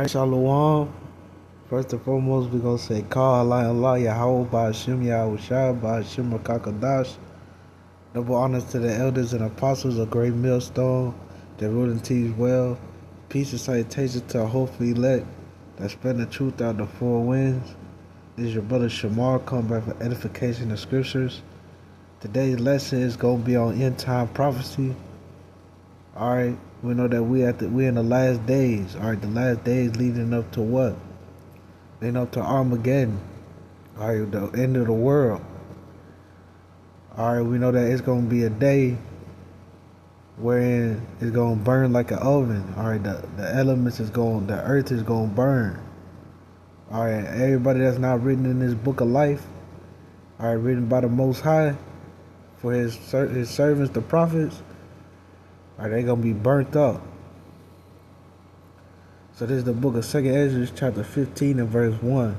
Shalom. First and foremost, we're going to say, Call Allah, Yahweh, Ba'ashim, Yahushua, Ba'ashim, Makakadash. Double honors to the elders and apostles, a great millstone that rule and teach well. Peace and salutation to our hopefully elect that spread the truth out the four winds. This is your brother Shamar, come back for edification of scriptures. Today's lesson is going to be on end time prophecy. Alright, we know that we're in the last days. Alright, the last days leading up to what? Leading up to Armageddon. Alright, the end of the world. Alright, we know that it's gonna be a day wherein it's gonna burn like an oven. Alright, the earth is gonna burn. Alright, everybody that's not written in this book of life, alright, written by the Most High for his servants, the prophets, alright, they gonna be burnt up. So this is the book of 2nd Esdras, chapter 15 and verse 1.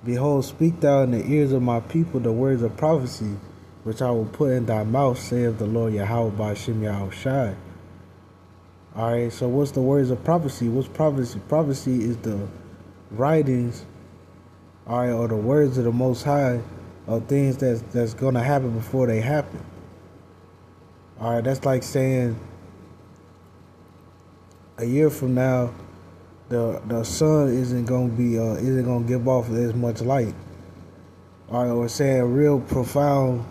Behold, speak thou in the ears of my people the words of prophecy, which I will put in thy mouth, saith the Lord Yahweh Ba'ashim Yahushua. Alright, so what's the words of prophecy? What's prophecy? Prophecy is the writings, alright, or the words of the Most High of things that's gonna happen before they happen. Alright, that's like saying a year from now, the sun isn't gonna give off as much light. Alright, or saying real profound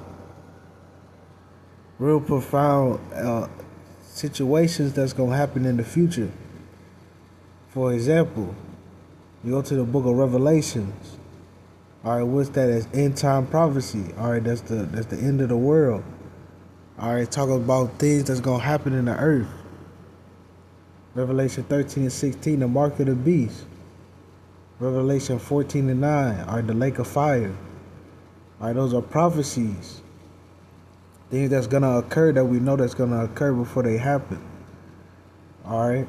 situations that's gonna happen in the future. For example, you go to the book of Revelations. Alright, what's that? It's end time prophecy. Alright, that's the end of the world. Alright, talking about things that's gonna happen in the earth. Revelation 13 and 16, the mark of the beast. Revelation 14 and 9, alright, the lake of fire. Alright, those are prophecies. Things that's gonna occur that we know that's gonna occur before they happen. Alright.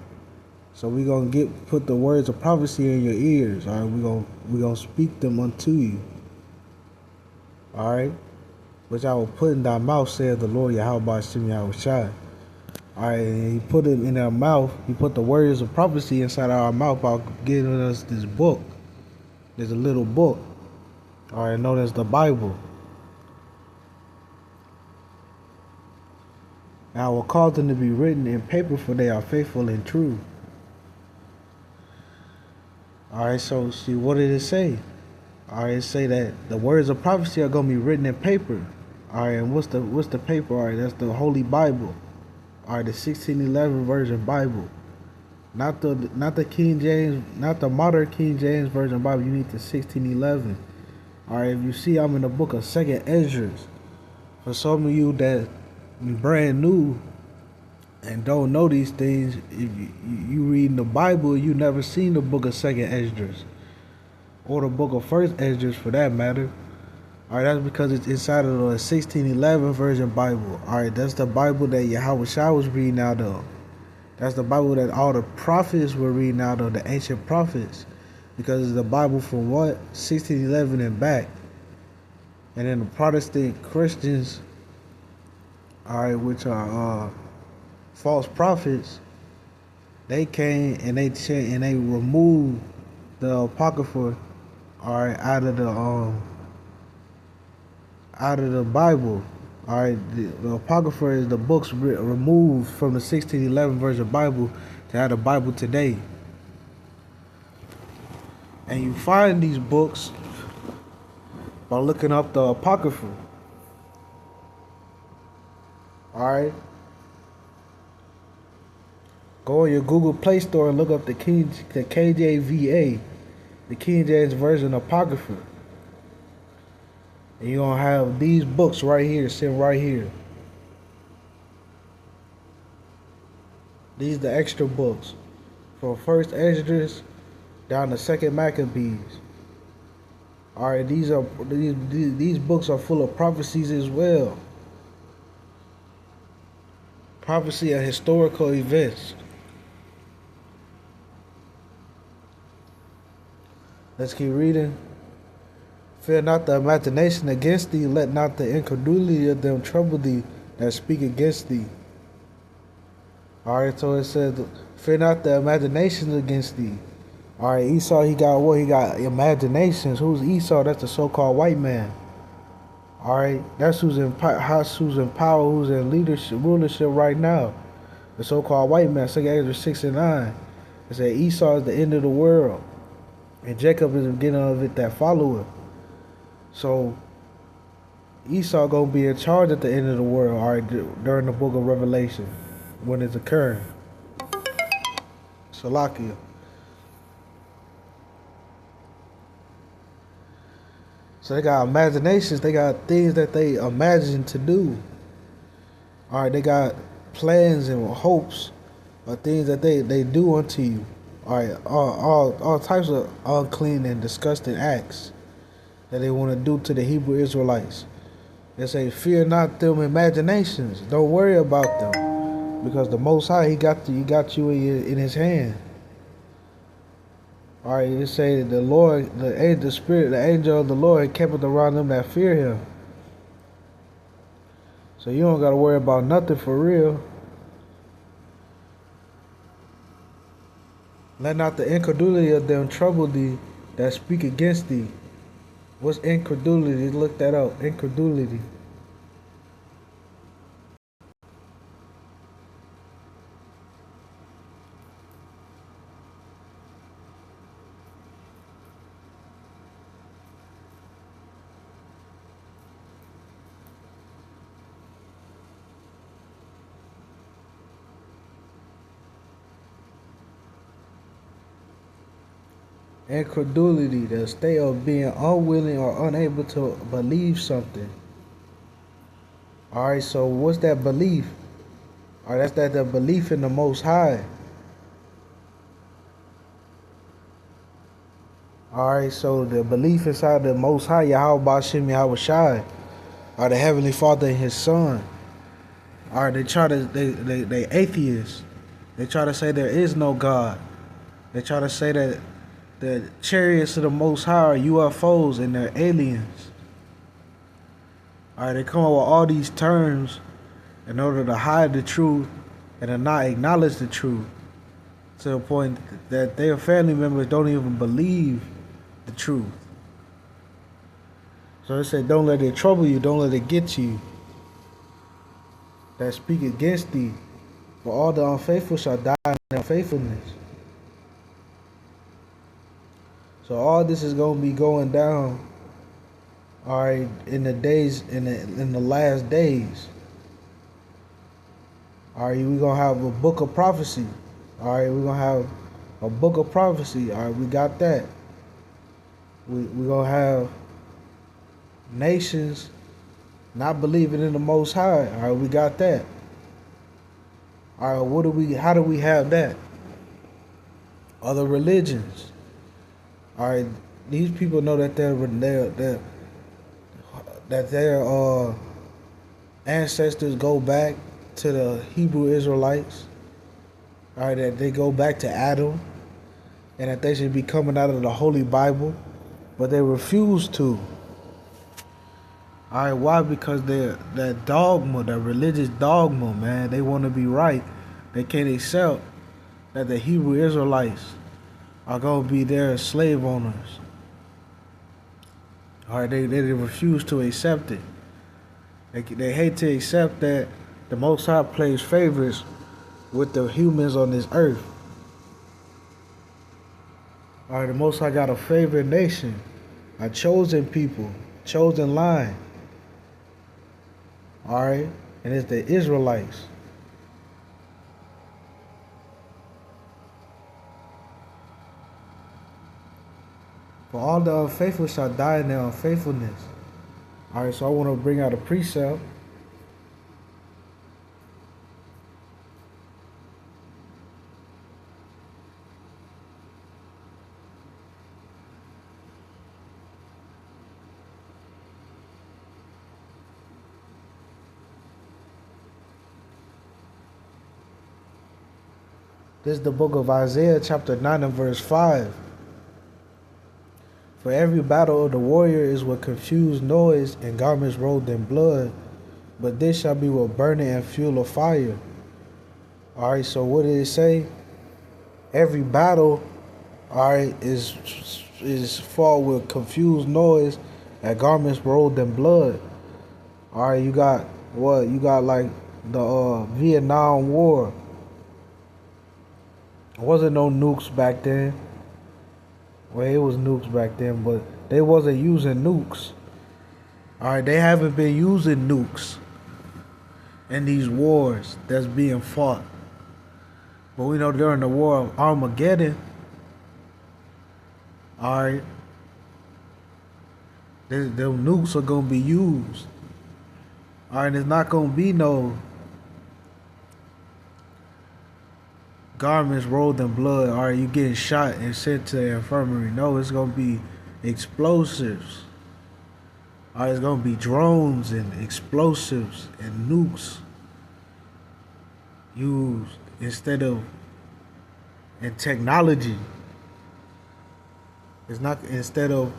So we're gonna put the words of prophecy in your ears. Alright, we're gonna speak them unto you. Alright. Which I will put in thy mouth, saith the Lord Yahweh Ba'ashim Yahushua. Alright, and he put it in our mouth. He put the words of prophecy inside our mouth by giving us this book. There's a little book. Alright, known as the Bible. And I will cause them to be written in paper, for they are faithful and true. Alright, so see, what did it say? Alright, it say that the words of prophecy are gonna be written in paper. Alright, and what's the paper? Alright, that's the Holy Bible. Alright, the 1611 version Bible. Not the King James, not the modern King James version Bible. You need the 1611. Alright, if you see, I'm in the book of 2nd Esdras. For some of you that brand new and don't know these things, if you reading the Bible, you never seen the book of 2nd Esdras. Or the book of 1st Esdras for that matter. Alright, that's because it's inside of the 1611 version Bible. Alright, that's the Bible that Yahushua was reading out of. That's the Bible that all the prophets were reading out of, the ancient prophets. Because it's the Bible from what? 1611 and back. And then the Protestant Christians, alright, which are false prophets, they came and they removed the Apocrypha, alright, out of the Bible. Alright, the Apocrypha is the books removed from the 1611 version Bible to have the Bible today. And you find these books by looking up the Apocrypha. Alright. Go on your Google Play Store and look up the KJVA, the King James Version Apocrypha. And you're going to have these books right here, sitting right here. These are the extra books. From 1st Esdras down to 2nd Maccabees. Alright, these books are full of prophecies as well. Prophecy of historical events. Let's keep reading. Fear not the imagination against thee, let not the incredulity of them trouble thee that speak against thee. Alright, so it says, Fear not the imaginations against thee. All right, Esau, he got what? He got imaginations. Who's Esau? That's the so-called white man. All right, that's who's in power, who's in leadership, rulership right now. The so-called white man. Esdras 6 and 9. It said Esau is the end of the world, and Jacob is the beginning of it that followeth. So Esau gonna be in charge at the end of the world. All right, during the book of Revelation, when it's occurring. Salakia. So they got imaginations. They got things that they imagine to do. All right, they got plans and hopes or things that they do unto you. All right, all types of unclean and disgusting acts that they want to do to the Hebrew Israelites. They say, fear not them imaginations. Don't worry about them, because the Most High, He got you in His hand. All right, it say that the Lord, the angel of the Lord kept around them that fear Him. So you don't got to worry about nothing for real. Let not the incredulity of them trouble thee that speak against thee. What's incredulity? Look that up. Incredulity. Incredulity, the state of being unwilling or unable to believe something. All right, so what's that belief? All right, that's the belief in the Most High. All right, so the belief inside the Most High, Yahweh Bashim Yahweh Shai, or the Heavenly Father and His Son. All right, they atheists. They try to say there is no God. They try to say that the chariots of the Most High are UFOs and they're aliens. All right, they come up with all these terms in order to hide the truth and to not acknowledge the truth, to the point that their family members don't even believe the truth. So they say, don't let it trouble you, don't let it get to you, that speak against thee, for all the unfaithful shall die in their unfaithfulness. So all this is going to be going down, all right, in the last days. All right, we're going to have a book of prophecy. All right, we're going to have a book of prophecy. All right, we got that. We're going to have nations not believing in the Most High. All right, we got that. All right, how do we have that? Other religions. All right, these people know that their ancestors go back to the Hebrew Israelites. All right, that they go back to Adam, and that they should be coming out of the Holy Bible, but they refuse to. All right, why? Because that dogma, that religious dogma, man, they want to be right. They can't accept that the Hebrew Israelites are going to be their slave owners. All right, they refuse to accept it. They hate to accept that the Most High plays favorites with the humans on this earth. All right, the Most High got a favorite nation, a chosen people, chosen line. All right, and it's the Israelites. For all the unfaithful shall die in their unfaithfulness. All right, so I want to bring out a precept. This is the book of Isaiah, chapter 9 and verse 5. For every battle of the warrior is with confused noise and garments rolled in blood, but this shall be with burning and fuel of fire. All right, so what did it say? Every battle, alright, is fought with confused noise and garments rolled in blood. Alright, you got what? You got like the Vietnam War. There wasn't no nukes back then. Well, it was nukes back then, but they wasn't using nukes. Alright, they haven't been using nukes in these wars that's being fought. But we know during the war of Armageddon, alright, them nukes are gonna be used. Alright, there's not gonna be no garments rolled in blood. Alright, you getting shot and sent to the infirmary. No, it's gonna be explosives. Alright, it's gonna be drones and explosives and nukes used instead of in technology. It's not instead of,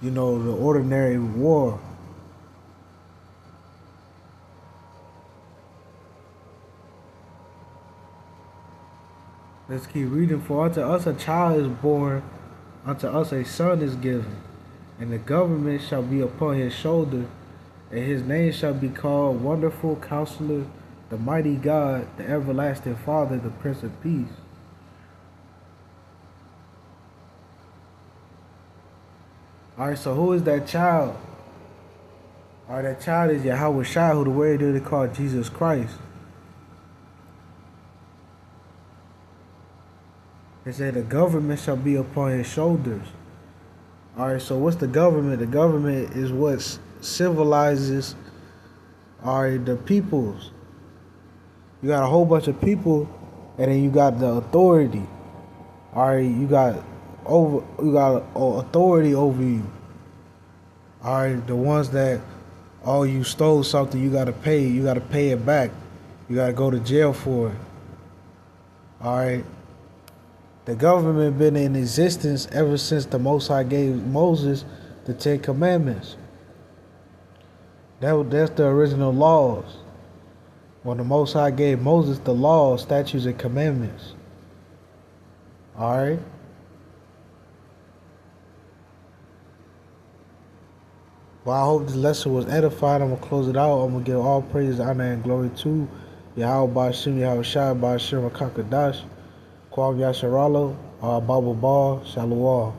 the ordinary war. Let's keep reading. For unto us a child is born, unto us a son is given, and the government shall be upon his shoulder, and his name shall be called Wonderful Counselor, the Mighty God, the Everlasting Father, the Prince of Peace. Alright, so who is that child? Alright, that child is Yahweh Shai, who the word they call Jesus Christ. It said the government shall be upon his shoulders. Alright, so what's the government? The government is what civilizes, alright, the peoples. You got a whole bunch of people, and then you got the authority. Alright, you got authority over you. Alright, the ones that, you stole something, you gotta pay it back. You gotta go to jail for it. Alright. The government been in existence ever since the Most High gave Moses the 10 Commandments. That's the original laws. When the Most High gave Moses the laws, statutes, and commandments. Alright? Well, I hope this lesson was edified. I'm going to close it out. I'm going to give all praise, honor, and glory to Yahweh Ba'Shem, Yahweh Shai, Ba'Shem, Rakakadash, Kwam Yasharalo, Baba Ball, Shalom.